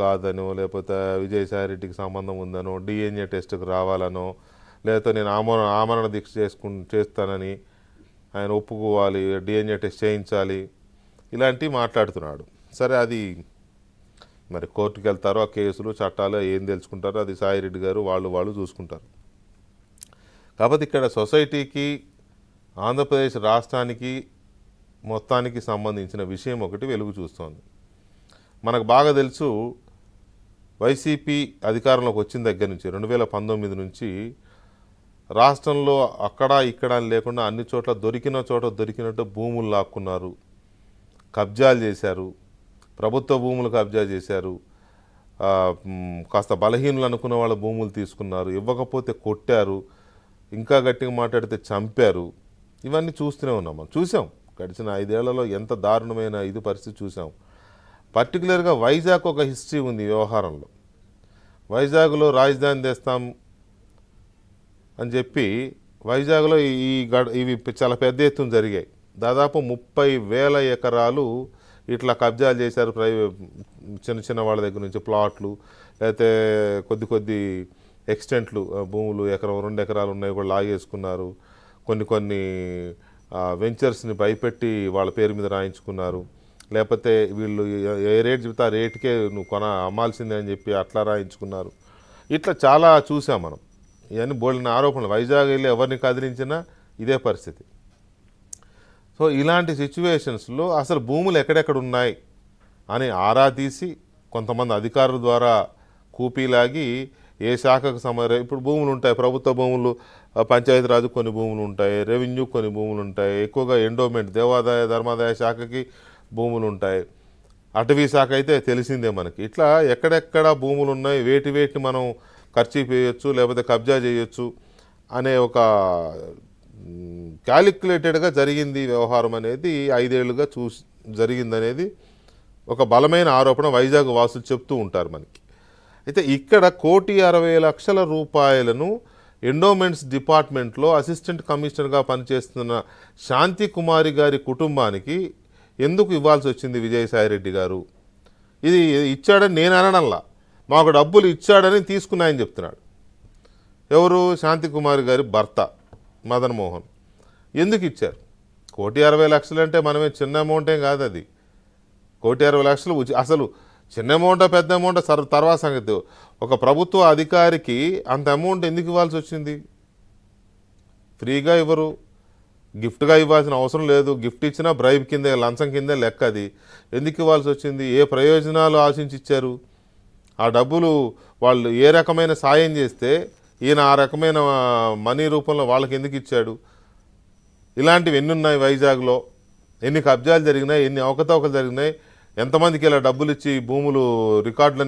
కాదనో లేకపోతే విజయసాయి రెడ్డికి సంబంధం ఉందనో డిఎన్ఏ టెస్ట్కి రావాలనో లేకపోతే నేను ఆమరణ దీక్ష చేస్తానని ఆయన ఒప్పుకోవాలి, డిఎన్ఏ టెస్ట్ చేయించాలి, ఇలాంటివి మాట్లాడుతున్నాడు. సరే, అది మరి కోర్టుకు వెళ్తారో ఆ కేసులు చట్టాలు ఏం తెలుసుకుంటారో అది సాయిరెడ్డి గారు వాళ్ళు చూసుకుంటారు. కాబట్టి ఇక్కడ సొసైటీకి ఆంధ్రప్రదేశ్ రాష్ట్రానికి మొత్తానికి సంబంధించిన విషయం ఒకటి వెలుగు చూస్తోంది. మనకు బాగా తెలుసు, వైసీపీ అధికారంలోకి వచ్చిన దగ్గర నుంచి 2019 నుంచి రాష్ట్రంలో అక్కడ ఇక్కడ లేకుండా అన్ని చోట్ల దొరికినట్టు భూములు లాక్కున్నారు, కబ్జాలు చేశారు, ప్రభుత్వ భూములు కబ్జా చేశారు, కాస్త బలహీనులు అనుకున్న వాళ్ళ భూములు తీసుకున్నారు, ఇవ్వకపోతే కొట్టారు, ఇంకా గట్టిగా మాట్లాడితే చంపారు. ఇవన్నీ చూస్తూనే ఉన్నాం. మనం చూసాం గడిచిన 5 ఏళ్లలో ఎంత దారుణమైన పరిస్థితి చూసాం. పర్టికులర్గా వైజాగ్ ఒక హిస్టరీ ఉంది ఈ వ్యవహారంలో. వైజాగ్లో రాజధాని తెస్తాం అని చెప్పి వైజాగ్లో ఇవి చాలా పెద్ద ఎత్తున జరిగాయి. దాదాపు 30,000 ఎకరాలు ఇట్లా కబ్జాలు చేశారు. చిన్న వాళ్ళ దగ్గర నుంచి ప్లాట్లు, లేకపోతే కొద్ది ఎక్స్టెంట్లు భూములు, 1 ఎకరం 2 ఎకరాలు ఉన్నాయి కూడా లాగేసుకున్నారు. కొన్ని వెంచర్స్ని భయపెట్టి వాళ్ళ పేరు మీద రాయించుకున్నారు. లేకపోతే వీళ్ళు ఏ రేట్ చెబితే ఆ రేటుకే నువ్వు అమ్మాల్సిందే అని చెప్పి అట్లా రాయించుకున్నారు. ఇట్లా చాలా చూసాం మనం. ఇవన్నీ బోల్డిన ఆరోపణలు. వైజాగ్ వెళ్ళి ఎవరిని కదిలించినా ఇదే పరిస్థితి. సో ఇలాంటి సిచ్యువేషన్స్లో అసలు భూములు ఎక్కడెక్కడ ఉన్నాయి అని ఆరా తీసి కొంతమంది అధికారుల ద్వారా కూపీలాగి ఏ శాఖకు ఇప్పుడు భూములు ఉంటాయి, ప్రభుత్వ భూములు, పంచాయతీరాజు కొన్ని భూములు ఉంటాయి, రెవెన్యూ కొన్ని భూములు ఉంటాయి, ఎక్కువగా ఎండోమెంట్ దేవాదాయ ధర్మాదాయ శాఖకి భూములు ఉంటాయి, అటవీ శాఖ అయితే తెలిసిందే మనకి. ఇట్లా ఎక్కడెక్కడ భూములు ఉన్నాయి, వేటిని మనం ఖర్చు చేయొచ్చు లేకపోతే కబ్జా చేయొచ్చు అనే ఒక క్యాలిక్యులేటెడ్గా జరిగింది వ్యవహారం అనేది 5 ఏళ్లుగా జరిగిందనేది ఒక బలమైన ఆరోపణ వైజాగ్ వాసులు చెప్తూ ఉంటారు మనకి. అయితే ఇక్కడ 1,60,00,000 రూపాయలను ఎండోమెంట్స్ డిపార్ట్మెంట్లో అసిస్టెంట్ కమిషనర్గా పనిచేస్తున్న శాంతి కుమారి గారి కుటుంబానికి ఎందుకు ఇవ్వాల్సి వచ్చింది విజయసాయిరెడ్డి గారు? ఇది ఇచ్చాడని నేను అనడంలా, మాకు డబ్బులు ఇచ్చాడని తీసుకున్నాయని చెప్తున్నాడు. ఎవరు? శాంతి కుమారి గారి భర్త మదన్ మోహన్. ఎందుకు ఇచ్చారు? 1,60,00,000 అంటే మనమే చిన్న అమౌంట్ ఏం కాదు. అది 1,60,00,000 అసలు చిన్న అమౌంటా పెద్ద అమౌంటా తర్వాత సంగతి. ఒక ప్రభుత్వ అధికారికి అంత అమౌంట్ ఎందుకు ఇవ్వాల్సి వచ్చింది? ఫ్రీగా ఇవ్వరు, గిఫ్ట్గా ఇవ్వాల్సిన అవసరం లేదు. గిఫ్ట్ ఇచ్చినా బ్రైబ్ కిందే, లంచం కిందే లెక్క. అది ఎందుకు ఇవ్వాల్సి వచ్చింది? ఏ ప్రయోజనాలు ఆశించి ఇచ్చారు? ఆ డబ్బులు వాళ్ళు ఏ రకమైన సాయం చేస్తే ఈయన ఆ రకమైన మనీ రూపంలో వాళ్ళకి ఎందుకు ఇచ్చాడు? ఇలాంటివి ఎన్ని ఉన్నాయి వైజాగ్లో? ఎన్ని కబ్జాలు జరిగినాయి, ఎన్ని అవకతవకలు జరిగినాయి, ఎంతమందికి ఇలా డబ్బులు ఇచ్చి భూములు రికార్డులు